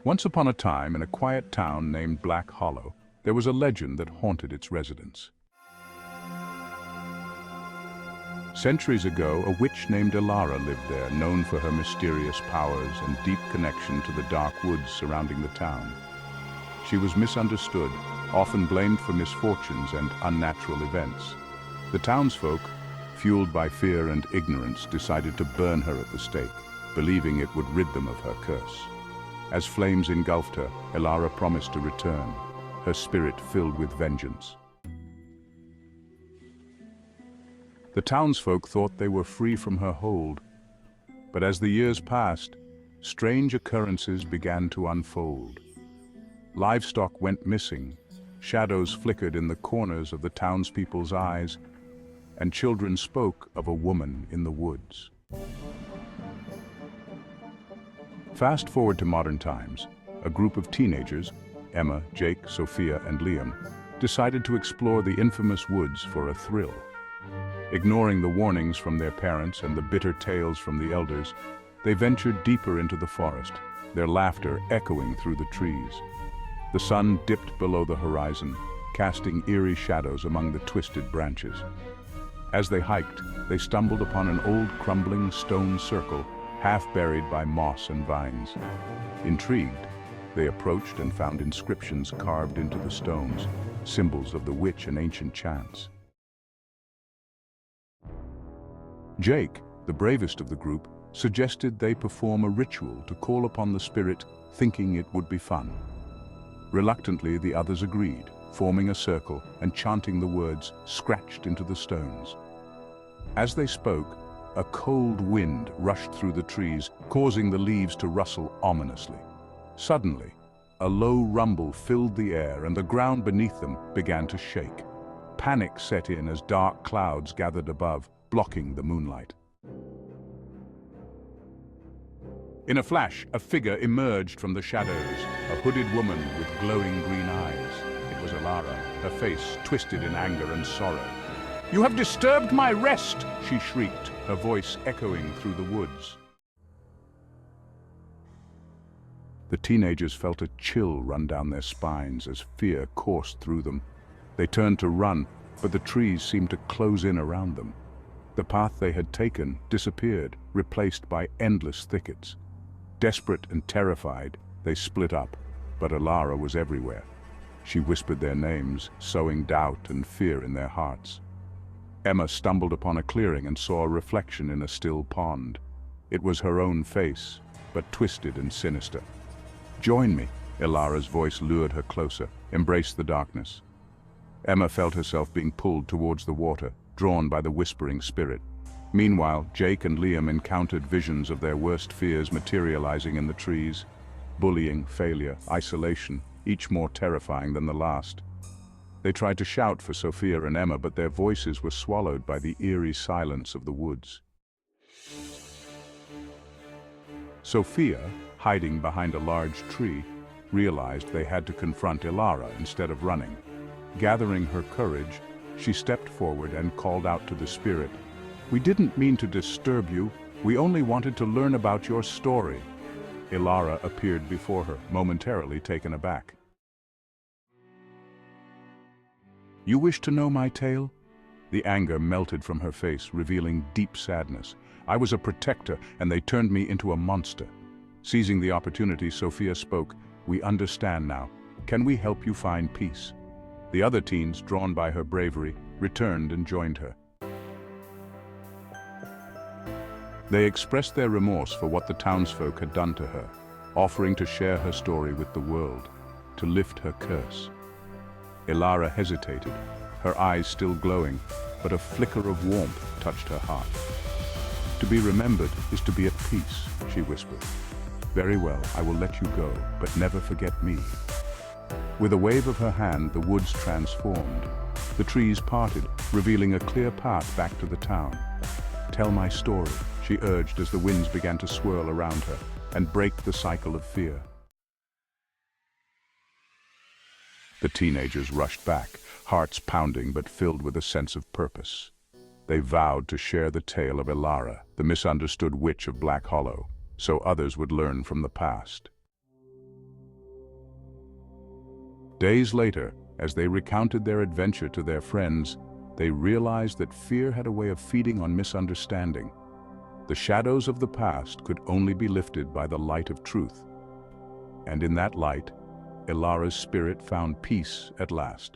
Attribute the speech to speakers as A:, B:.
A: Once upon a time, in a quiet town named Black Hollow, there was a legend that haunted its residents. Centuries ago, a witch named Elara lived there, known for her mysterious powers and deep connection to the dark woods surrounding the town. She was misunderstood, often blamed for misfortunes and unnatural events. The townsfolk, fueled by fear and ignorance, decided to burn her at the stake, believing it would rid them of her curse. As flames engulfed her, Elara promised to return, her spirit filled with vengeance. The townsfolk thought they were free from her hold, but as the years passed, strange occurrences began to unfold. Livestock went missing, shadows flickered in the corners of the townspeople's eyes, and children spoke of a woman in the woods. Fast forward to modern times, a group of teenagers, Emma, Jake, Sofia, and Liam, decided to explore the infamous woods for a thrill. Ignoring the warnings from their parents and the bitter tales from the elders, they ventured deeper into the forest, their laughter echoing through the trees. The sun dipped below the horizon, casting eerie shadows among the twisted branches. As they hiked, they stumbled upon an old crumbling stone circle, half buried by moss and vines. Intrigued, they approached and found inscriptions carved into the stones, symbols of the witch and ancient chants. Jake, the bravest of the group, suggested they perform a ritual to call upon the spirit, thinking it would be fun. Reluctantly, the others agreed, forming a circle and chanting the words scratched into the stones. As they spoke, a cold wind rushed through the trees, causing the leaves to rustle ominously. Suddenly, a low rumble filled the air and the ground beneath them began to shake. Panic set in as dark clouds gathered above, blocking the moonlight. In a flash, a figure emerged from the shadows, a hooded woman with glowing green eyes. It was Elara, her face twisted in anger and sorrow. "You have disturbed my rest!" she shrieked, her voice echoing through the woods. The teenagers felt a chill run down their spines as fear coursed through them. They turned to run, but the trees seemed to close in around them. The path they had taken disappeared, replaced by endless thickets. Desperate and terrified, they split up, but Elara was everywhere. She whispered their names, sowing doubt and fear in their hearts. Emma stumbled upon a clearing and saw a reflection in a still pond. It was her own face, but twisted and sinister. "Join me," Elara's voice lured her closer. "Embrace the darkness." Emma felt herself being pulled towards the water, drawn by the whispering spirit. Meanwhile, Jake and Liam encountered visions of their worst fears materializing in the trees. Bullying, failure, isolation, each more terrifying than the last. They tried to shout for Sofia and Emma, but their voices were swallowed by the eerie silence of the woods. Sofia, hiding behind a large tree, realized they had to confront Elara instead of running. Gathering her courage, she stepped forward and called out to the spirit, "We didn't mean to disturb you. We only wanted to learn about your story." Elara appeared before her, momentarily taken aback. "You wish to know my tale?" The anger melted from her face, revealing deep sadness. "I was a protector, and they turned me into a monster." Seizing the opportunity, Sofia spoke, "We understand now. Can we help you find peace?" The other teens, drawn by her bravery, returned and joined her. They expressed their remorse for what the townsfolk had done to her, offering to share her story with the world, to lift her curse. Elara hesitated, her eyes still glowing, but a flicker of warmth touched her heart. "To be remembered is to be at peace," she whispered. "Very well, I will let you go, but never forget me." With a wave of her hand, the woods transformed. The trees parted, revealing a clear path back to the town. "Tell my story," she urged as the winds began to swirl around her and break the cycle of fear. The teenagers rushed back, hearts pounding but filled with a sense of purpose. They vowed to share the tale of Elara, the misunderstood witch of Black Hollow, so others would learn from the past. Days later, as they recounted their adventure to their friends, they realized that fear had a way of feeding on misunderstanding. The shadows of the past could only be lifted by the light of truth. And in that light, Elara's spirit found peace at last.